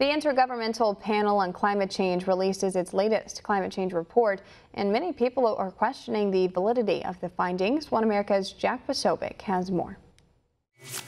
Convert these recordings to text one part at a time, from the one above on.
The Intergovernmental Panel on Climate Change releases its latest climate change report, and many people are questioning the validity of the findings. One America's Jack Posobiec has more.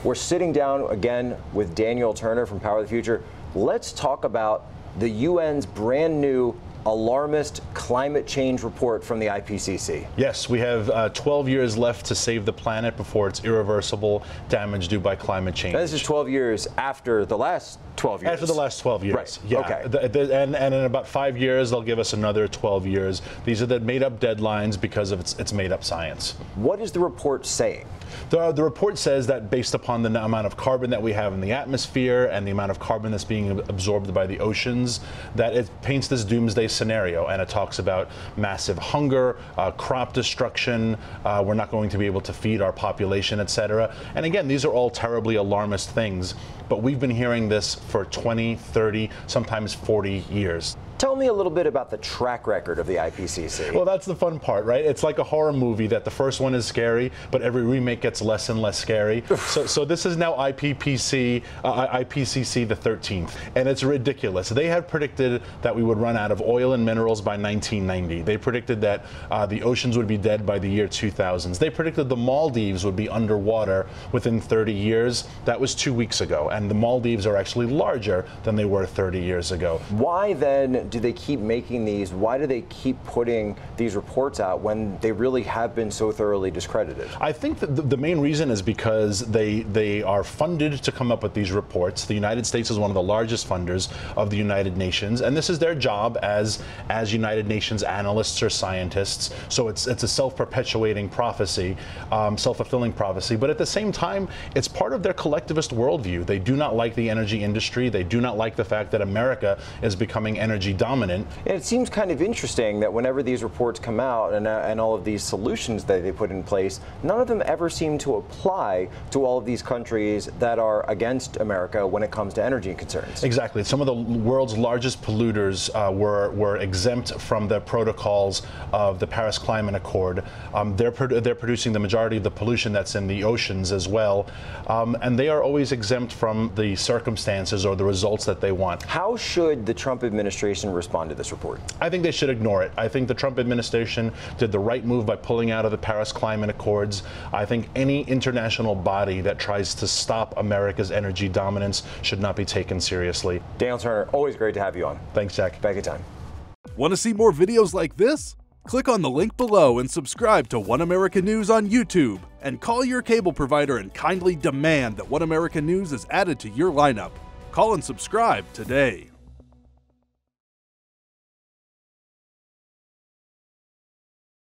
We're sitting down again with Daniel Turner from Power of the Future. Let's talk about the UN's brand new alarmist climate change report from the IPCC. Yes, we have 12 years left to save the planet before it's irreversible damage due by climate change. Now, this is 12 years after the last 12 years. After the last 12 years. Right. Yeah. Okay. And in about 5 years, they'll give us another 12 years. These are the made-up deadlines because of its made-up science. What is the report saying? The report says that based upon the amount of carbon that we have in the atmosphere and the amount of carbon that's being absorbed by the oceans, that it paints this doomsday scenario, and it talks about massive hunger, crop destruction, we're not going to be able to feed our population, etc. And again, these are all terribly alarmist things, but we've been hearing this for 20, 30, sometimes 40 years. Tell me a little bit about the track record of the IPCC. Well, that's the fun part, right? It's like a horror movie that the first one is scary, but every remake gets less and less scary. So this is now IPCC the 13th, and it's ridiculous. They had predicted that we would run out of oil and minerals by 1990. They predicted that the oceans would be dead by the year 2000. They predicted the Maldives would be underwater within 30 years. That was 2 weeks ago, and the Maldives are actually larger than they were 30 years ago. Why then do they keep making these? Why do they keep putting these reports out when they really have been so thoroughly discredited? I think that the main reason is because they are funded to come up with these reports. The United States is one of the largest funders of the United Nations, and this is their job as United Nations analysts or scientists. So it's a self-perpetuating prophecy, self-fulfilling prophecy. But at the same time, it's part of their collectivist worldview. They do not like the energy industry. They do not like the fact that America is becoming energy dominant. And it seems kind of interesting that whenever these reports come out and all of these solutions that they put in place, none of them ever seem to apply to all of these countries that are against America when it comes to energy concerns. Exactly. Some of the world's largest polluters were exempt from the protocols of the Paris Climate Accord. They're producing the majority of the pollution that's in the oceans as well, and they are always exempt from the circumstances or the results that they want. How should the Trump administration respond to this report? I think they should ignore it. I think the Trump administration did the right move by pulling out of the Paris Climate Accords. I think any international body that tries to stop America's energy dominance should not be taken seriously. Daniel Turner, always great to have you on. Thanks, Jack. Back in time. Want to see more videos like this? Click on the link below and subscribe to One America News on YouTube. And call your cable provider and kindly demand that One America News is added to your lineup. Call and subscribe today.